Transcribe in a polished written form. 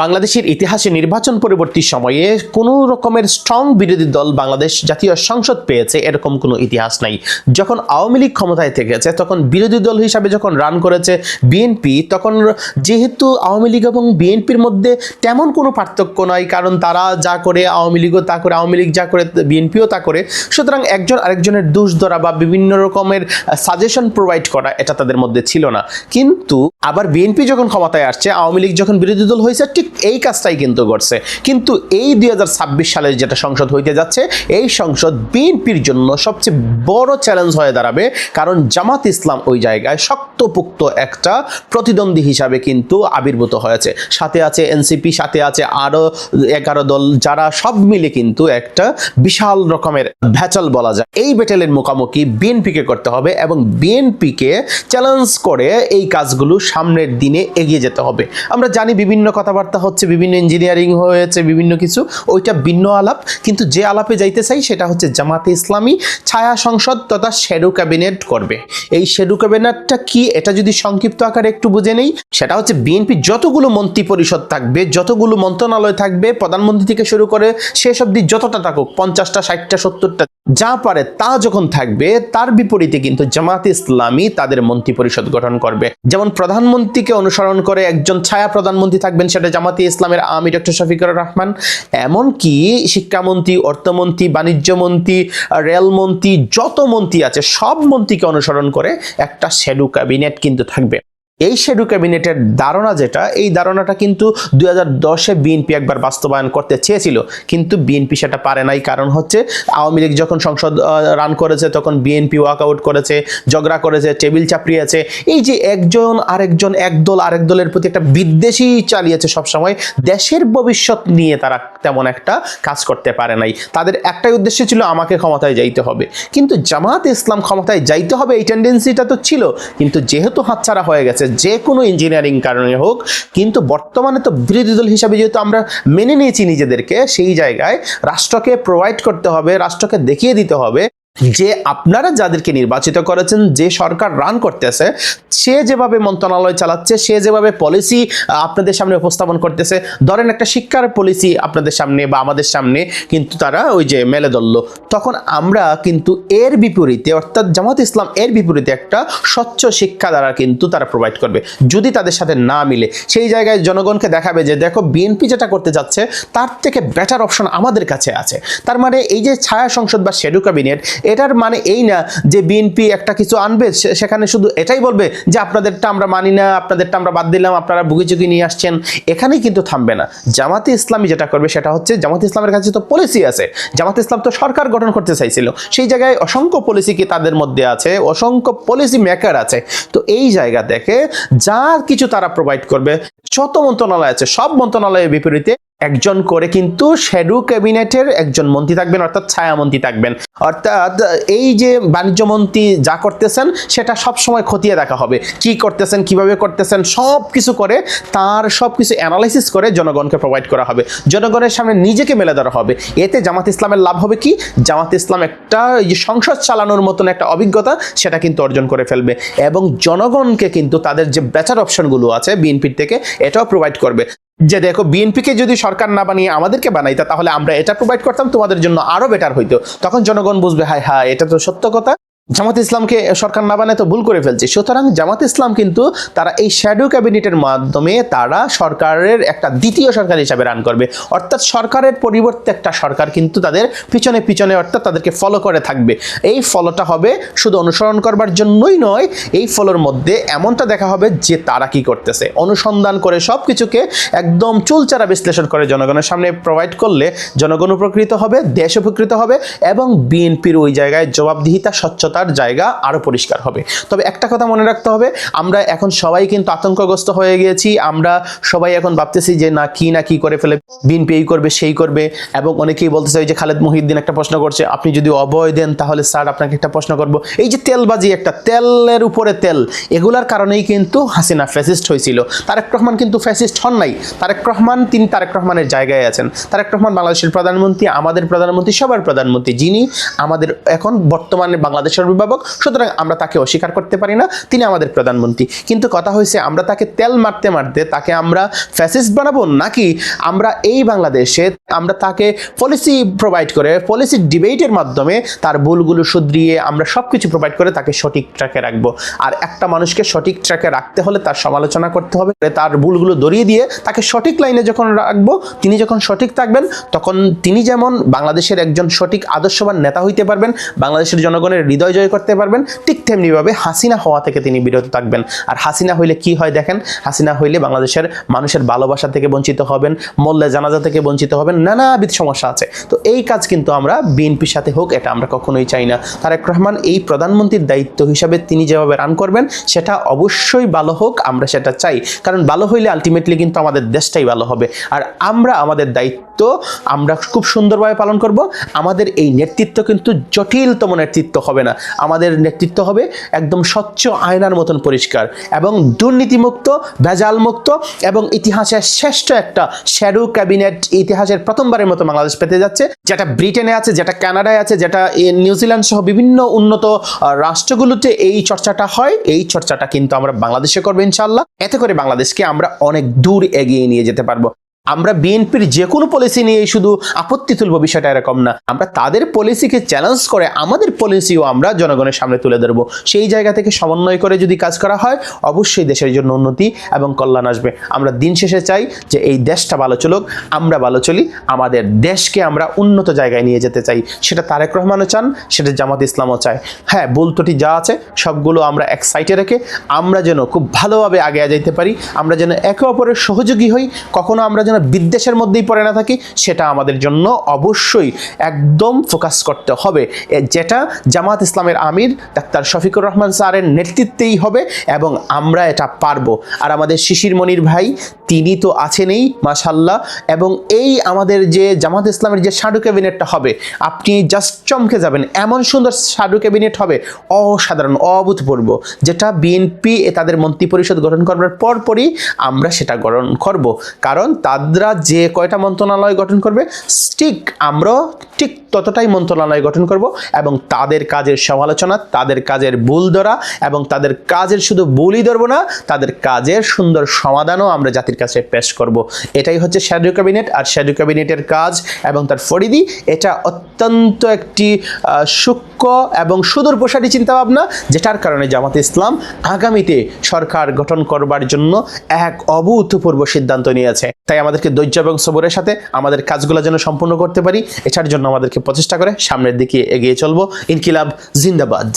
বাংলাদেশের ইতিহাসে নির্বাচন পরবর্তী সময়ে কোনো রকমের স্ট্রং বিরোধী দল বাংলাদেশ জাতীয় সংসদ পেয়েছে এরকম কোনো ইতিহাস নাই। যখন আওয়ামী লীগ ক্ষমতায় থেকেছে তখন বিরোধী দল হিসাবে যখন রান করেছে বিএনপি, তখন যেহেতু আওয়ামী লীগ এবং বিএনপির মধ্যে তেমন কোনো পার্থক্য নয়, কারণ তারা যা করে আওয়ামী লীগও তা করে, আওয়ামী লীগ যা করে বিএনপিও তা করে, সুতরাং একজন আরেকজনের দোষ ধরা বা বিভিন্ন রকমের সাজেশন প্রোভাইড করা এটা তাদের মধ্যে ছিল না। কিন্তু আবার বিএনপি যখন ক্ষমতায় আসছে, আওয়ামী লীগ যখন বিরোধী দল হয়েছে, ঠিক এই কাজটাই কিন্তু করছে। কিন্তু এই 2026 সালে যেটা সংসদ হইতে যাচ্ছে, এই সংসদ বিএনপির জন্য সবচেয়ে বড় চ্যালেঞ্জ হয়ে দাঁড়াবে, কারণ জামাত ইসলাম ওই জায়গায় শক্তপোক্ত একটা প্রতিদ্বন্দ্বী হিসাবে কিন্তু আবির্ভূত হয়েছে। সাথে আছে এনসিপি, সাথে আছে আরো 11 দল, যারা সব মিলে কিন্তু একটা বিশাল রকমের ভ্যাচাল বলা যায়। এই ব্যাটেলের মুখোমুখি বিএনপিকে করতে হবে এবং বিএনপিকে চ্যালেঞ্জ করে এই কাজগুলো সামনের দিনে এগিয়ে যেতে হবে। আমরা জানি বিভিন্ন কথাবার্তা হচ্ছে, বিভিন্ন ইঞ্জিনিয়ারিং হয়েছে, বিভিন্ন কিছু, ওইটা ভিন্ন আলাপ। কিন্তু যে আলাপে যাইতে চাই সেটা হচ্ছে জামাতে ইসলামী ছায়া সংসদ তথা শ্যাডো ক্যাবিনেট করবে। এই শ্যাডো ক্যাবিনেটটা কি, এটা যদি সংক্ষিপ্ত আকারে একটু বুঝে নেই, সেটা হচ্ছে বিএনপি যতগুলো মন্ত্রী পরিষদ থাকবে, যতগুলো মন্ত্রণালয় থাকবে, প্রধানমন্ত্রী থেকে শুরু করে শেষ অবধি যতটা থাকুক, 50টা 60টা 70টা যা পারে তা যখন থাকবে, তার বিপরীতে কিন্তু জামাতে ইসলামী তাদের মন্ত্রী পরিষদ গঠন করবে। যেমন প্রধানমন্ত্রীকে অনুসরণ করে একজন ছায়া প্রধানমন্ত্রী থাকবেন, সেটা জামাতে ইসলামের আমি ডক্টর শফিকুর রহমান। এমনকি শিক্ষামন্ত্রী, অর্থমন্ত্রী, বাণিজ্য মন্ত্রী, রেলমন্ত্রী, যত মন্ত্রী আছে সব মন্ত্রীকে অনুসরণ করে একটা শ্যাডো ক্যাবিনেট কিন্তু থাকবে। এই শ্যাডো ক্যাবিনেটের ধারণা যেটা, এই ধারণাটা কিন্তু 2010-এ বিএনপি একবার বাস্তবায়ন করতে চেয়েছিল, কিন্তু বিএনপি সেটা পারে নাই। কারণ হচ্ছে আওয়ামী লীগ যখন সংসদ রান করেছে তখন বিএনপি ওয়াকআউট করেছে, ঝগড়া করেছে, টেবিল চাপড়িয়েছে। এই যে একজন আরেকজন, এক দল আরেক দলের প্রতি একটা বিদ্বেষী চালিয়েছে সবসময়, দেশের ভবিষ্যৎ নিয়ে তারা তেমন একটা কাজ করতে পারে নাই। তাদের একটাই উদ্দেশ্য ছিল আমাকে ক্ষমতায় যাইতে হবে। কিন্তু জামাত ইসলাম ক্ষমতায় যাইতে হবে এই টেন্ডেন্সিটা তো ছিল, কিন্তু যেহেতু হাতছাড়া হয়ে গেছে যে কোনো ইঞ্জিনিয়ারিং কারণে হোক, কিন্তু বর্তমানে তো বিরোধী দল হিসাবে যেহেতু আমরা মেনে নিয়েছি নিজেদেরকে, সেই জায়গায় রাষ্ট্রকে প্রোভাইড করতে হবে, রাষ্ট্রকে দেখিয়ে দিতে হবে যে আপনারা যাদেরকে নির্বাচিত করেছেন, যে সরকার রান করতেছে, সে যেভাবে মন্ত্রণালয় চালাচ্ছে, সে যেভাবে পলিসি আপনাদের সামনে উপস্থাপন করতেছে, ধরেন একটা শিক্ষার পলিসি আপনাদের সামনে বা আমাদের সামনে কিন্তু তারা ওই যে মেলে ধরল, তখন আমরা কিন্তু এর বিপরীতে, অর্থাৎ জামাত ইসলাম এর বিপরীতে একটা স্বচ্ছ শিক্ষা দ্বারা কিন্তু তারা প্রোভাইড করবে। যদি তাদের সাথে না মিলে, সেই জায়গায় জনগণকে দেখাবে যে দেখো বিএনপি যেটা করতে যাচ্ছে তার থেকে বেটার অপশন আমাদের কাছে আছে। তার মানে এই যে ছায়া সংসদ বা শ্যাডো ক্যাবিনেট, এটার মানে এই না যে বিএনপি একটা কিছু আনবে, সেখানে শুধু এটাই বলবে যে আপনাদেরটা আমরা মানি না, আপনাদেরটা আমরা বাদ দিলাম, আপনারা ভুগিচুগি নিয়ে আসছেন, এখানেই কিন্তু থামবে না। জামাতে ইসলামী যেটা করবে সেটা হচ্ছে, জামাতে ইসলামের কাছে তো পলিসি আছে, জামাতে ইসলাম তো সরকার গঠন করতে চাইছিল, সেই জায়গায় অসংখ্য পলিসি কি তাদের মধ্যে আছে, অসংখ্য পলিসি মেকার আছে। তো এই জায়গা থেকে যা কিছু তারা প্রোভাইড করবে, যত মন্ত্রণালয় আছে সব মন্ত্রণালয়ের বিপরীতে একজন করে কিন্তু শ্যাডো ক্যাবিনেটের একজন মন্ত্রী থাকবেন, অর্থাৎ ছায়া মন্ত্রী থাকবেন। অর্থাৎ এই যে বাণিজ্য মন্ত্রী যা করতেছেন সেটা সব সময় খতিয়ে দেখা হবে, কি করতেছেন, কিভাবে করতেছেন, সব কিছু করে তার সব কিছু অ্যানালাইসিস করে জনগণকে প্রোভাইড করা হবে, জনগণের সামনে নিজেকে মেলে ধরা হবে। এতে জামাত ইসলামের লাভ হবে কি, জামাত ইসলাম একটা এই যে সংসদ চালানোর মতন একটা অভিজ্ঞতা সেটা কিন্তু অর্জন করে ফেলবে এবং জনগণকে কিন্তু তাদের যে বেটার অপশনগুলো আছে বিএনপির থেকে এটাও প্রোভাইড করবে। যে দেখো বিএনপিকে যদি সরকার না বানিয়ে আমাদেরকে বানাইতা, তাহলে আমরা এটা প্রোভাইড করতাম, তোমাদের জন্য আরো বেটার হইতো। তখন জনগণ বুঝবে হায় হায়, এটা তো সত্য কথা, জামাত ইসলামকে সরকার না বানায় তো ভুল করে ফেলছে। সুতরাং জামাত ইসলাম কিন্তু তারা এই শ্যাডো ক্যাবিনেটের মাধ্যমে তারা সরকারের একটা দ্বিতীয় সরকার হিসাবে রান করবে, অর্থাৎ সরকারের পরিবর্তে একটা সরকার কিন্তু তাদের পিছনে পিছনে, অর্থাৎ তাদেরকে ফলো করে থাকবে। এই ফলোটা হবে শুধু অনুসরণ করবার জন্যই নয়, এই ফলোর মধ্যে এমনটা দেখা হবে যে তারা কি করতেছে, অনুসন্ধান করে সব কিছুকে একদম চুলচারা বিশ্লেষণ করে জনগণের সামনে প্রোভাইড করলে জনগণ উপকৃত হবে, দেশ উপকৃত হবে এবং বিএনপির ওই জায়গায় জবাবদিহিতা, স্বচ্ছতা তার জায়গা আরো পরিষ্কার হবে। তবে একটা কথা মনে রাখতে হবে, আমরা এখন সবাই কিন্তু আতঙ্কগ্রস্ত হয়ে গিয়েছি। আমরা সবাই এখন ভাবতেছি যে না কি করে ফেলে, বিএনপি এই করবে সেই করবে, এবং অনেকেই বলতেছে যে খালেদ মহিউদ্দিন একটা প্রশ্ন করছে, আপনি যদি অভয় দেন তাহলে স্যার আপনাকে একটা প্রশ্ন করব, এই যে তেলবাজি, একটা তেলের উপরে তেল, এগুলার কারণেই কিন্তু হাসিনা ফ্যাসিস্ট হয়েছিল। তারেক রহমান কিন্তু ফ্যাসিস্ট হন নাই, তারেক রহমান তিনি তারেক রহমানের জায়গায় আছেন। তারেক রহমান বাংলাদেশের প্রধানমন্ত্রী, আমাদের প্রধানমন্ত্রী, সবার প্রধানমন্ত্রী, যিনি আমাদের এখন বর্তমানে বাংলাদেশের সর্বাভিভাবক, সুতরাং আমরা তাকে অস্বীকার করতে পারি না, তিনি আমাদের প্রধানমন্ত্রী। কিন্তু কথা হয়েছে আমরা তাকে তেল মারতে মারতে তাকে আমরা ফ্যাসিস্ট বানাবো, নাকি আমরা এই বাংলাদেশে আমরা তাকে পলিসি প্রোভাইড করে পলিসি ডিবেটের মাধ্যমে তার ভুলগুলো শুধরিয়ে আমরা সব কিছু প্রোভাইড করে তাকে সঠিক ট্র্যাকে রাখবো। আর একটা মানুষকে সঠিক ট্র্যাকে রাখতে হলে তার সমালোচনা করতে হবে, তার ভুলগুলো ধরিয়ে দিয়ে তাকে সঠিক লাইনে যখন রাখবো, তিনি যখন সঠিক থাকবেন তখন তিনি যেমন বাংলাদেশের একজন সঠিক আদর্শবান নেতা হইতে পারবেন, বাংলাদেশের জনগণের হৃদয় জয় করতে পারবেন, ঠিক তেমনিভাবে হাসিনা হওয়া থেকে তিনি বিরত থাকবেন। আর হাসিনা হইলে কি হয় দেখেন, হাসিনা হইলে বাংলাদেশের মানুষের ভালোবাসা থেকে বঞ্চিত হবেন, মোল্লা জানাজা থেকে বঞ্চিত হবেন, নানাবিধ সমস্যা আছে। তো এই কাজ কিন্তু আমরা বিএনপির সাথে হোক এটা আমরা কখনোই চাই না। তারেক রহমান এই প্রধানমন্ত্রীর দায়িত্ব হিসাবে তিনি যেভাবে রান করবেন সেটা অবশ্যই ভালো হোক, আমরা সেটা চাই, কারণ ভালো হইলে আলটিমেটলি কিন্তু আমাদের দেশটাই ভালো হবে। আর আমরা আমাদের দায়িত্ব আমরা খুব সুন্দরভাবে পালন করব। আমাদের এই নেতৃত্ব কিন্তু জটিলতম নেতৃত্ব হবে না, আমাদের নেতৃত্ব হবে একদম স্বচ্ছ আয়নার মতন পরিষ্কার এবং দুর্নীতিমুক্ত, ভেজাল মুক্ত এবং ইতিহাসের শ্রেষ্ঠ একটা শ্যাডো ক্যাবিনেট ইতিহাসের প্রথমবারের মতো বাংলাদেশ পেতে যাচ্ছে, যেটা ব্রিটেনে আছে, যেটা কানাডায় আছে, যেটা নিউজিল্যান্ড সহ বিভিন্ন উন্নত রাষ্ট্রগুলোতে এই চর্চাটা হয়, এই চর্চাটা কিন্তু আমরা বাংলাদেশে করবো ইনশাআল্লাহ। এতে করে বাংলাদেশকে আমরা অনেক দূর এগিয়ে নিয়ে যেতে পারবো। আমরা বিএনপির যে কোনো পলিসি নিয়ে শুধু আপত্তি তুলব বিষয়টা এরকম না, আমরা তাদের পলিসিকে চ্যালেঞ্জ করে আমাদের পলিসিও আমরা জনগণের সামনে তুলে ধরবো। সেই জায়গা থেকে সমন্বয় করে যদি কাজ করা হয় অবশ্যই দেশের জন্য উন্নতি এবং কল্যাণ আসবে। আমরা দিন শেষে চাই যে এই দেশটা ভালো চলুক, আমরা ভালো চলি, আমাদের দেশকে আমরা উন্নত জায়গায় নিয়ে যেতে চাই। সেটা তারেক রহমানও চান, সেটা জামাত ইসলামও চায়। হ্যাঁ, ভুল ত্রুটি যা আছে সবগুলো আমরা এক সাইডে রেখে আমরা যেন খুব ভালোভাবে আগে যেতে পারি, আমরা যেন একে অপরের সহযোগী হই, কখনো আমরা যেন বিদ্বেষের মধ্যেই পড়ে না থাকি, সেটা আমাদের জন্য অবশ্যই একদম ফোকাস করতে হবে, যেটা জামাত ইসলামের আমির ডাক্তার শফিকুর রহমান স্যারের নেতৃত্বেই হবে এবং আমরা এটা পারবো। আর আমাদের শিশির মনির ভাই তিনি তো আছেনই মাশাআল্লাহ, এবং এই আমাদের যে জামাত ইসলামের যে শ্যাডো ক্যাবিনেটটা হবে আপনি জাস্ট চমকে যাবেন, এমন সুন্দর শ্যাডো ক্যাবিনেট হবে, অসাধারণ, অভূতপূর্ব, যেটা বিএনপি তাদের মন্ত্রী পরিষদ গঠন করবার পরপরই আমরা সেটা গ্রহণ করব। কারণ তারা যে কয়টা মন্ত্রণালয় গঠন করবে ঠিক আমরাও ঠিক ততটাই মন্ত্রণালয় গঠন করব এবং তাদের কাজের সমালোচনা, তাদের কাজের ভুল ধরা এবং তাদের কাজের শুধু ভুলই ধরবো না, তাদের কাজের সুন্দর সমাধানও আমরা জাতির কাছে পেশ করব। এটাই হচ্ছে শ্যাডো ক্যাবিনেট। আর শ্যাডো ক্যাবিনেটের কাজ এবং তার পরিধি এটা অত্যন্ত একটি সূক্ষ্ম এবং সুদূর প্রসারী চিন্তাভাবনা, যেটার কারণে জামাত ইসলাম আগামীতে সরকার গঠন করবার জন্য এক অভূতপূর্ব সিদ্ধান্ত নিয়েছে। তাই আমাদেরকে ধৈর্য এবং সবরের সাথে আমাদের কাজগুলো যেন সম্পূর্ণ করতে পারি, এটার জন্য আমাদেরকে প্রচেষ্টা করে সামনের দিকে এগিয়ে চলবো। ইনকিলাব জিন্দাবাদ।